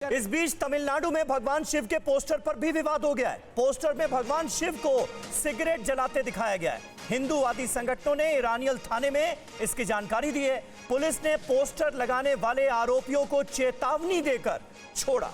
इस बीच तमिलनाडु में भगवान शिव के पोस्टर पर भी विवाद हो गया है। पोस्टर में भगवान शिव को सिगरेट जलाते दिखाया गया है। हिंदूवादी संगठनों ने इरानियल थाने में इसकी जानकारी दी है। पुलिस ने पोस्टर लगाने वाले आरोपियों को चेतावनी देकर छोड़ा।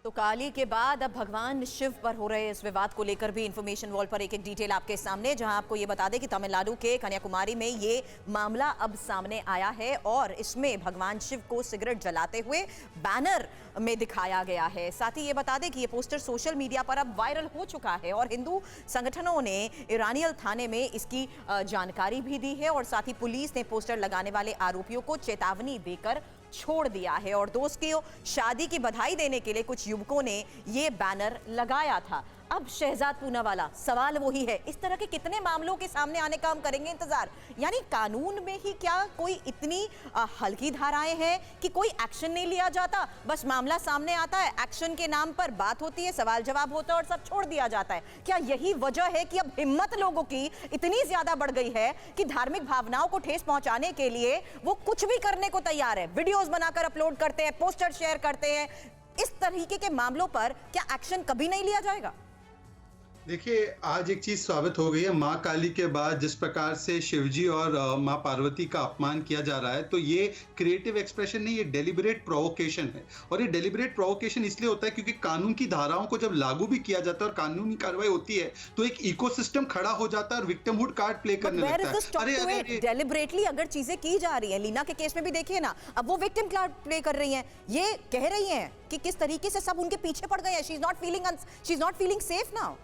तो काली के बाद अब भगवान शिव पर हो रहे इस विवाद को लेकर भी इंफॉर्मेशन वॉल पर एक डिटेल आपके सामने, जहां आपको ये बता दें कि तमिलनाडु के कन्याकुमारी में ये मामला अब सामने आया है और इसमें भगवान शिव को सिगरेट जलाते हुए बैनर में दिखाया गया है। साथ ही ये बता दें कि ये पोस्टर सोशल मीडिया पर अब वायरल हो चुका है और हिंदू संगठनों ने इरानियल थाने में इसकी जानकारी भी दी है और साथ ही पुलिस ने पोस्टर लगाने वाले आरोपियों को चेतावनी देकर छोड़ दिया है। और दोस्त की शादी की बधाई देने के लिए कुछ युवकों ने ये बैनर लगाया था। अब शहजाद पूनावाला, सवाल वही है, इस तरह के कितने मामलों के सामने आने का हम करेंगे इंतजार। यानी कानून में ही क्या कोई इतनी हल्की धाराएं हैं कि कोई एक्शन नहीं लिया जाता, बस मामला सामने आता है, एक्शन के नाम पर बात होती है, सवाल जवाब होता है और सब छोड़ दिया जाता है। क्या यही वजह है कि अब हिम्मत लोगों की इतनी ज्यादा बढ़ गई है कि धार्मिक भावनाओं को ठेस पहुंचाने के लिए वो कुछ भी करने को तैयार है, वीडियोस बनाकर अपलोड करते हैं, पोस्टर शेयर करते हैं। इस तरीके के मामलों पर क्या एक्शन कभी नहीं लिया जाएगा? देखिए, आज एक चीज साबित हो गई है। माँ काली के बाद जिस प्रकार से शिवजी और माँ पार्वती का अपमान किया जा रहा है, तो ये क्रिएटिव एक्सप्रेशन नहीं, ये डेलिबरेट प्रोवोकेशन है। और ये डेलिबरेट प्रोवोकेशन इसलिए होता है क्योंकि कानून की धाराओं को जब लागू भी किया जाता है और कानूनी कार्रवाई होती है तो एक इकोसिस्टम खड़ा हो जाता है और विक्टिमहुड कार्ड प्ले करने लगता है। डेलिबरेटली अगर चीजें की जा रही है, लीना के केस में भी देखिए ना, अब वो विक्टिम कार्ड प्ले कर रही हैं, ये कह रही हैं कि किस तरीके से सब उनके पीछे पड़ गए हैं। She is not feeling safe now.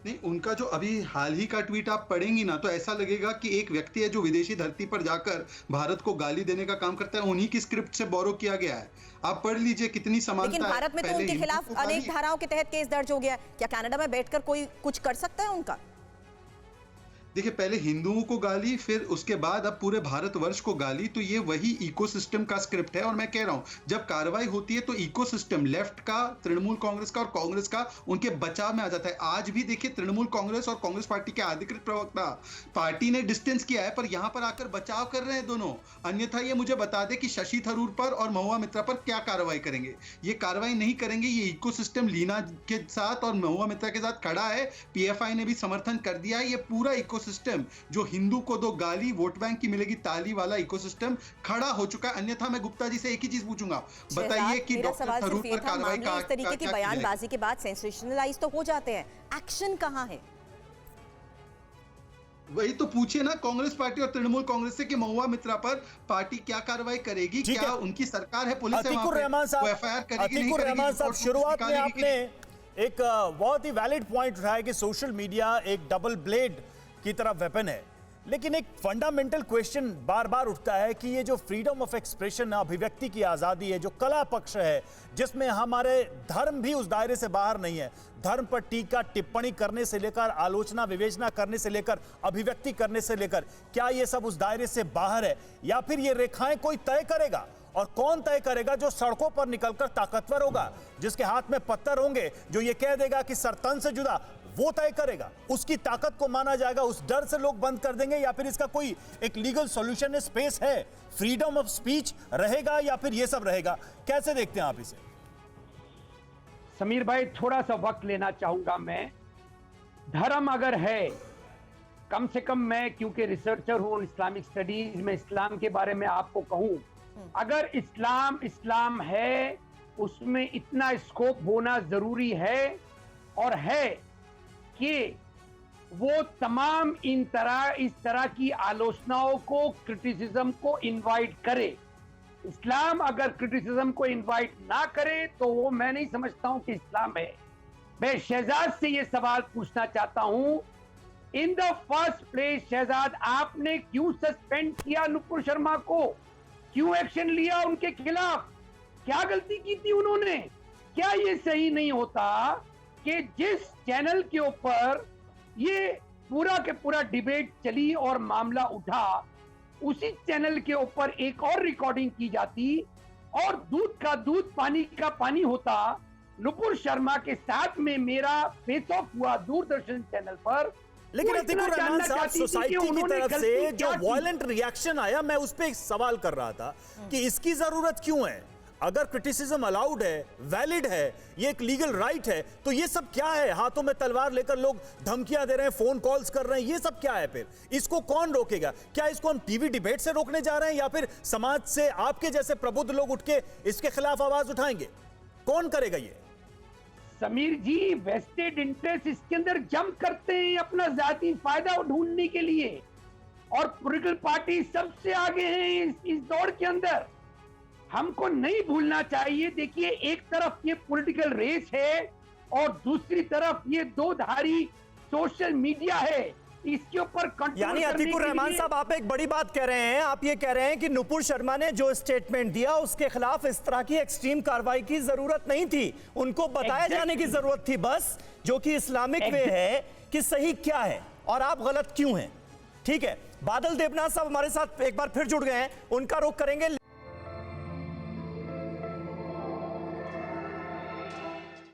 नहीं, उनका जो अभी हाल ही का ट्वीट आप पढ़ेंगी ना तो ऐसा लगेगा कि एक व्यक्ति है जो विदेशी धरती पर जाकर भारत को गाली देने का काम करता है, उन्हीं की स्क्रिप्ट से बोरो किया गया है। आप पढ़ लीजिए कितनी समानता है। लेकिन भारत में तो उनके खिलाफ अनेक धाराओं के तहत केस दर्ज हो गया। क्या कनाडा में बैठकर कोई कुछ कर सकता है उनका? देखिए, पहले हिंदुओं को गाली, फिर उसके बाद अब पूरे भारतवर्ष को गाली, तो ये वही इकोसिस्टम का स्क्रिप्ट है। और मैं कह रहा हूं, जब कार्रवाई होती है तो इकोसिस्टम लेफ्ट का, तृणमूल कांग्रेस का और कांग्रेस का उनके बचाव में आ जाता है। आज भी देखिए, तृणमूल कांग्रेस और कांग्रेस पार्टी के अधिकृत प्रवक्ता पार्टी ने डिस्टेंस किया है, पर यहां पर आकर बचाव कर रहे हैं दोनों। अन्यथा ये मुझे बता दे कि शशि थरूर पर और महुआ मित्रा पर क्या कार्रवाई करेंगे। ये कार्रवाई नहीं करेंगे। ये इकोसिस्टम लीना के साथ और महुआ मित्रा के साथ खड़ा है। पीएफआई ने भी समर्थन कर दिया है। ये पूरा इकोसिस्टम जो हिंदू को दो गाली वोट बैंक की मिलेगी ताली वाला इकोसिस्टम खड़ा हो चुका है। अन्यथा मैं गुप्ता जी से एक ही चीज पूछूंगा, बताइए कि डॉक्टर थरूर पर कार्रवाई का इस तरीके की बयानबाजी के बाद सेंसेशनलाइज तो हो जाते हैं, एक्शन कहां है? वही तो पूछिए ना कांग्रेस पार्टी और तृणमूल कांग्रेस से कि महुआ मित्रा पर पार्टी क्या कार्रवाई करेगी, क्या उनकी सरकार है, पुलिस है, एफआईआर करेगी नहीं करेगी? शुरुआत में आपने एक बहुत ही वैलिड पॉइंट उठाया कि सोशल मीडिया एक डबल ब्लेड की तरह वेपन है, लेकिन एक फंडामेंटल क्वेश्चन बार बार उठता है कि ये जो फ्रीडम ऑफ एक्सप्रेशन, अभिव्यक्ति की आजादी है, जो कला पक्ष है, जिसमें हमारे धर्म भी उस दायरे से बाहर नहीं है, धर्म पर टीका टिप्पणी करने से लेकर आलोचना विवेचना करने से लेकर अभिव्यक्ति करने से लेकर, क्या ये सब उस दायरे से बाहर है या फिर ये रेखाएं कोई तय करेगा? और कौन तय करेगा? जो सड़कों पर निकलकर ताकतवर होगा, जिसके हाथ में पत्थर होंगे, जो ये कह देगा कि सरतन से जुदा, वो तय करेगा। उसकी ताकत को माना जाएगा, उस डर से लोग बंद कर देंगे, या फिर इसका कोई एक लीगल सॉल्यूशन स्पेस है? फ्रीडम ऑफ स्पीच रहेगा या फिर ये सब रहेगा? कैसे देखते हैं आप इसे? समीर भाई, थोड़ा सा वक्त लेना चाहूंगा मैं। धर्म अगर है, कम से कम मैं क्योंकि रिसर्चर हूं इस्लामिक स्टडीज में, इस्लाम के बारे में आपको कहूं, अगर इस्लाम है, उसमें इतना स्कोप होना जरूरी है और है कि वो तमाम इस तरह की आलोचनाओं को, क्रिटिसिज्म को इनवाइट करे। इस्लाम अगर क्रिटिसिज्म को इनवाइट ना करे तो वो मैं नहीं समझता हूं कि इस्लाम है। मैं शहजाद से ये सवाल पूछना चाहता हूं, in the first place Shahzad, आपने क्यों सस्पेंड किया नुपुर शर्मा को? क्यों एक्शन लिया उनके खिलाफ? क्या गलती की थी उन्होंने? क्या ये सही नहीं होता कि जिस चैनल के ऊपर ये पूरा के पूरा डिबेट चली और मामला उठा, उसी चैनल के ऊपर एक और रिकॉर्डिंग की जाती और दूध का दूध पानी का पानी होता? नुपुर शर्मा के साथ में मेरा फेस ऑफ हुआ दूरदर्शन चैनल पर, लेकिन वो अतीकुर इतना रहमान जानना साहब, चाहती थी कि सोसाइटी की उन्होंने तरफ गलती से जो क्या की। वायलेंट रिएक्शन आया, मैं उस पे एक सवाल कर रहा था कि इसकी जरूरत क्यों है? अगर क्रिटिसिज्म अलाउड है, वैलिड है, ये एक लीगल राइट है, तो ये सब क्या है? हाथों में तलवार लेकर लोग धमकियां दे रहे हैं, फोन कॉल्स कर रहे हैं, ये सब क्या है? फिर इसको कौन रोकेगा? क्या इसको हम टीवी डिबेट से रोकने जा रहे हैं, या फिर समाज से आपके जैसे प्रबुद्ध लोग उठ के इसके खिलाफ आवाज उठाएंगे? कौन करेगा ये? समीर जी, वेस्टेड इंटरेस्ट इसके अंदर जंप करते हैं अपना जाती फायदा ढूंढने के लिए, और पॉलिटिकल पार्टी सबसे आगे हैं इस दौड़ के अंदर। हमको नहीं भूलना चाहिए, देखिए एक तरफ ये पॉलिटिकल रेस है और दूसरी तरफ ये दो धारी सोशल मीडिया है। इसके ऊपर कंट्रोल यानी अतीकुर रहमान साहब, आप एक बड़ी बात कह रहे हैं। आप ये कह रहे हैं कि नुपुर शर्मा ने जो स्टेटमेंट दिया उसके खिलाफ इस तरह की एक्सट्रीम कार्रवाई की जरूरत नहीं थी, उनको बताया जाने की जरूरत थी बस, जो कि इस्लामिक वे है कि सही क्या है और आप गलत क्यों हैं। ठीक है, बादल देवनाथ साहब हमारे साथ एक बार फिर जुड़ गए हैं, उनका रुख करेंगे।